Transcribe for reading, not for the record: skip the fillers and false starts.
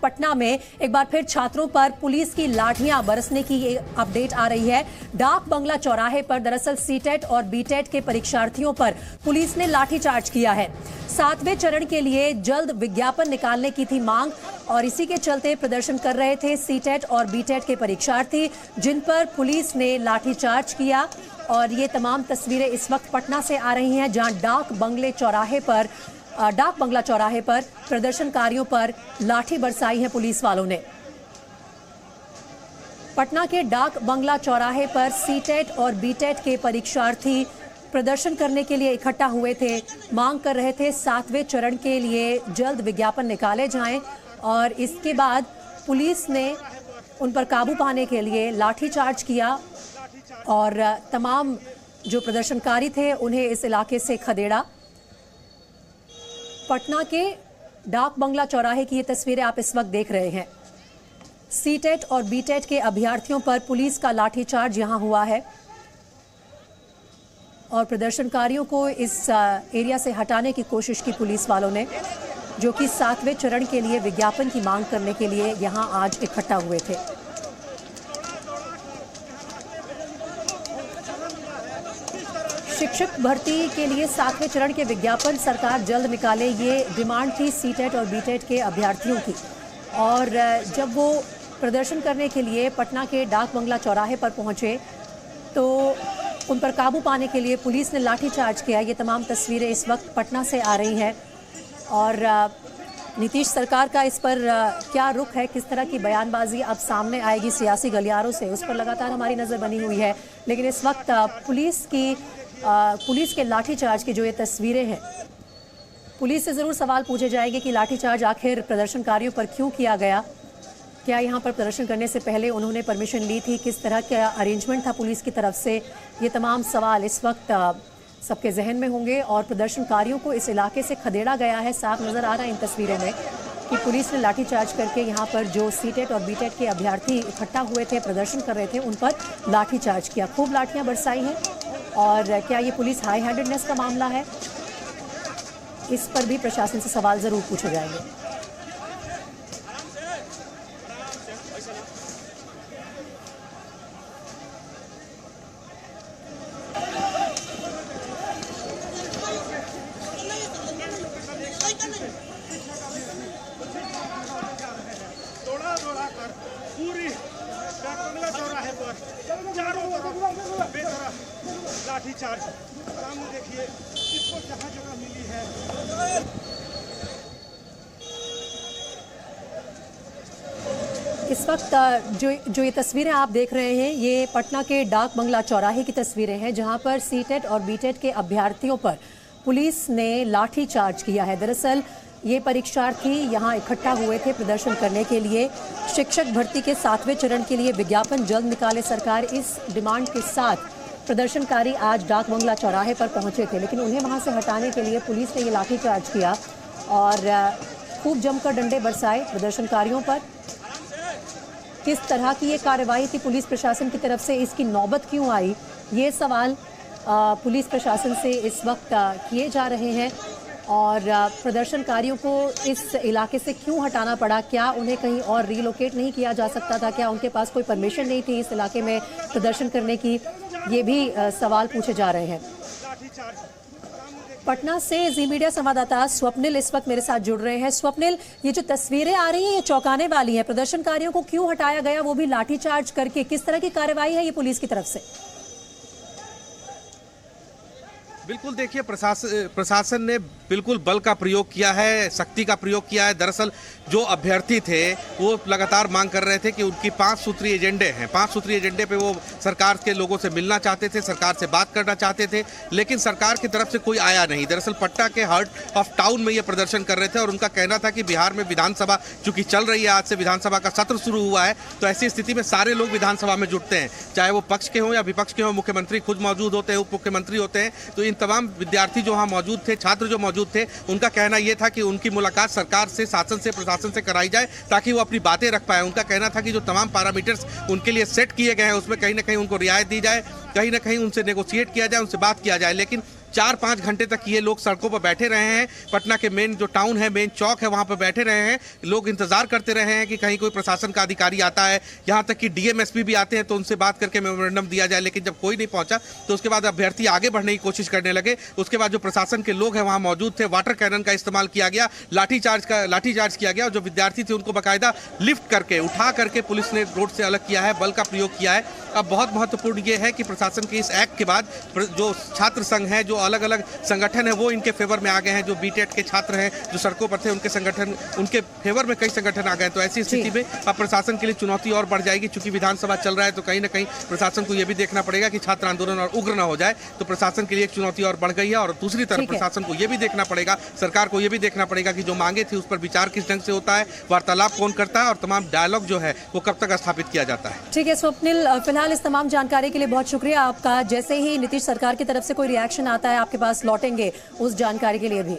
पटना में एक बार फिर छात्रों पर पुलिस की लाठियां बरसने की ये अपडेट आ रही है। डाक बंगला चौराहे पर दरअसल सीटेट और बीटेट के परीक्षार्थियों पर पुलिस ने लाठीचार्ज किया है। 7वें चरण के लिए जल्द विज्ञापन निकालने की थी मांग और इसी के चलते प्रदर्शन कर रहे थे सीटेट और बीटेट के परीक्षार्थी, जिन पर पुलिस ने लाठीचार्ज किया। और ये तमाम तस्वीरें इस वक्त पटना से आ रही हैं, जहां डाक बंगला चौराहे पर प्रदर्शनकारियों पर लाठी बरसाई है पुलिस वालों ने। पटना के डाक बंगला चौराहे पर सीटेट और बीटेट के परीक्षार्थी प्रदर्शन करने के लिए इकट्ठा हुए थे, मांग कर रहे थे 7वें चरण के लिए जल्द विज्ञापन निकाले जाएं और इसके बाद पुलिस ने उन पर काबू पाने के लिए लाठीचार्ज किया और तमाम जो प्रदर्शनकारी थे उन्हें इस इलाके से खदेड़ा। पटना के डाक बंगला चौराहे की ये तस्वीरें आप इस वक्त देख रहे हैं। सीटेट और बीटेट के अभ्यर्थियों पर पुलिस का लाठीचार्ज यहां हुआ है और प्रदर्शनकारियों को इस एरिया से हटाने की कोशिश की पुलिस वालों ने, जो कि 7वें चरण के लिए विज्ञापन की मांग करने के लिए यहां आज इकट्ठा हुए थे। शिक्षक भर्ती के लिए 7वें चरण के विज्ञापन सरकार जल्द निकाले, ये डिमांड थी सीटेट और बीटेट के अभ्यर्थियों की। और जब वो प्रदर्शन करने के लिए पटना के डाक बंगला चौराहे पर पहुंचे तो उन पर काबू पाने के लिए पुलिस ने लाठीचार्ज किया। ये तमाम तस्वीरें इस वक्त पटना से आ रही हैं और नीतीश सरकार का इस पर क्या रुख है, किस तरह की बयानबाजी अब सामने आएगी सियासी गलियारों से, उस पर लगातार हमारी नज़र बनी हुई है। लेकिन इस वक्त पुलिस के लाठीचार्ज की जो ये तस्वीरें हैं, पुलिस से ज़रूर सवाल पूछे जाएंगे कि लाठीचार्ज आखिर प्रदर्शनकारियों पर क्यों किया गया, क्या यहाँ पर प्रदर्शन करने से पहले उन्होंने परमिशन ली थी, किस तरह का अरेंजमेंट था पुलिस की तरफ से। ये तमाम सवाल इस वक्त सबके जहन में होंगे और प्रदर्शनकारियों को इस इलाके से खदेड़ा गया है। साफ नज़र आ रहा है इन तस्वीरों में कि पुलिस ने लाठीचार्ज करके यहाँ पर जो सीटेट और बीटेट के अभ्यर्थी इकट्ठा हुए थे, प्रदर्शन कर रहे थे, उन पर लाठीचार्ज किया। खूब लाठियाँ बरसाई हैं और क्या ये पुलिस हाई हैंडेडनेस का मामला है, इस पर भी प्रशासन से सवाल ज़रूर पूछे जाएंगे। पूरी बंगला चौराहे पर चारों तरफ बेतरफ लाठीचार्ज। सामने देखिए किसको जगह जगह मिली है। इस वक्त जो ये तस्वीरें आप देख रहे हैं, ये पटना के डाक बंगला चौराहे की तस्वीरें हैं, जहां पर सीटेट और बीटेट के अभ्यर्थियों पर पुलिस ने लाठीचार्ज किया है। दरअसल ये परीक्षार्थी यहाँ इकट्ठा हुए थे प्रदर्शन करने के लिए। शिक्षक भर्ती के 7वें चरण के लिए विज्ञापन जल्द निकाले सरकार, इस डिमांड के साथ प्रदर्शनकारी आज डाक बंगला चौराहे पर पहुंचे थे, लेकिन उन्हें वहां से हटाने के लिए पुलिस ने ये लाठीचार्ज किया और खूब जमकर डंडे बरसाए प्रदर्शनकारियों पर। किस तरह की ये कार्रवाई थी पुलिस प्रशासन की तरफ से, इसकी नौबत क्यों आई, ये सवाल पुलिस प्रशासन से इस वक्त किए जा रहे हैं। और प्रदर्शनकारियों को इस इलाके से क्यों हटाना पड़ा, क्या उन्हें कहीं और रीलोकेट नहीं किया जा सकता था, क्या उनके पास कोई परमिशन नहीं थी इस इलाके में प्रदर्शन करने की, ये भी सवाल पूछे जा रहे हैं। पटना से जी मीडिया संवाददाता स्वप्निल इस वक्त मेरे साथ जुड़ रहे हैं। स्वप्निल, ये जो तस्वीरें आ रही हैं ये चौंकाने वाली हैं। प्रदर्शनकारियों को क्यों हटाया गया, वो भी लाठीचार्ज करके, किस तरह की कार्रवाई है ये पुलिस की तरफ से? बिल्कुल, देखिए प्रशासन ने बिल्कुल बल का प्रयोग किया है, सख्ती का प्रयोग किया है। दरअसल जो अभ्यर्थी थे वो लगातार मांग कर रहे थे कि उनकी 5 सूत्रीय एजेंडे हैं, 5 सूत्रीय एजेंडे पे वो सरकार के लोगों से मिलना चाहते थे, सरकार से बात करना चाहते थे, लेकिन सरकार की तरफ से कोई आया नहीं। दरअसल पटना के हार्ट ऑफ टाउन में ये प्रदर्शन कर रहे थे और उनका कहना था कि बिहार में विधानसभा चूंकि चल रही है, आज से विधानसभा का सत्र शुरू हुआ है, तो ऐसी स्थिति में सारे लोग विधानसभा में जुटते हैं, चाहे वो पक्ष के हों या विपक्ष के हों। मुख्यमंत्री खुद मौजूद होते हैं, उप मुख्यमंत्री होते हैं। तो इन तमाम विद्यार्थी जो वहाँ मौजूद थे, छात्र जो मौजूद थे, उनका कहना यह था कि उनकी मुलाकात सरकार से, शासन से, प्रशासन से कराई जाए ताकि वो अपनी बातें रख पाए। उनका कहना था कि जो तमाम पैरामीटर्स उनके लिए सेट किए गए हैं उसमें कहीं ना कहीं उनको रियायत दी जाए, कहीं ना कहीं उनसे नेगोशिएट किया जाए, उनसे बात किया जाए। लेकिन 4-5 घंटे तक ये लोग सड़कों पर बैठे रहे हैं। पटना के मेन जो टाउन है, मेन चौक है, वहां पर बैठे रहे हैं। लोग इंतजार करते रहे हैं कि कहीं कोई प्रशासन का अधिकारी आता है, यहाँ तक कि डीएमएसपी भी आते हैं तो उनसे बात करके मेमोरेंडम दिया जाए, लेकिन जब कोई नहीं पहुंचा तो उसके बाद अभ्यर्थी आगे बढ़ने की कोशिश करने लगे। उसके बाद जो प्रशासन के लोग हैं वहां मौजूद थे, वाटर कैनन का इस्तेमाल किया गया, लाठीचार्ज किया गया और जो विद्यार्थी थे उनको बाकायदा लिफ्ट करके उठा करके पुलिस ने रोड से अलग किया है, बल का प्रयोग किया है। अब बहुत महत्वपूर्ण ये है कि प्रशासन के इस एक्ट के बाद जो छात्र संघ है, जो अलग अलग संगठन है, वो इनके फेवर में आ गए हैं। जो बीटेट के छात्र हैं जो सड़कों पर थे, उनके संगठन, उनके फेवर में कई संगठन आ गए। तो ऐसी स्थिति में अब प्रशासन के लिए चुनौती और बढ़ जाएगी। चूंकि विधानसभा चल रहा है तो कहीं ना कहीं प्रशासन को यह भी देखना पड़ेगा कि छात्र आंदोलन और उग्र न हो जाए। तो प्रशासन के लिए एक चुनौती और बढ़ गई है। और दूसरी तरफ प्रशासन को यह भी देखना पड़ेगा, सरकार को यह भी देखना पड़ेगा कि जो मांगे थी उस पर विचार किस ढंग से होता है, वार्तालाप कौन करता है और तमाम डायलॉग जो है वो कब तक स्थापित किया जाता है। ठीक है स्वप्निल, फिलहाल इस तमाम जानकारी के लिए बहुत शुक्रिया आपका। जैसे ही नीतीश सरकार की तरफ से कोई रिएक्शन आता है आपके पास लौटेंगे उस जानकारी के लिए भी।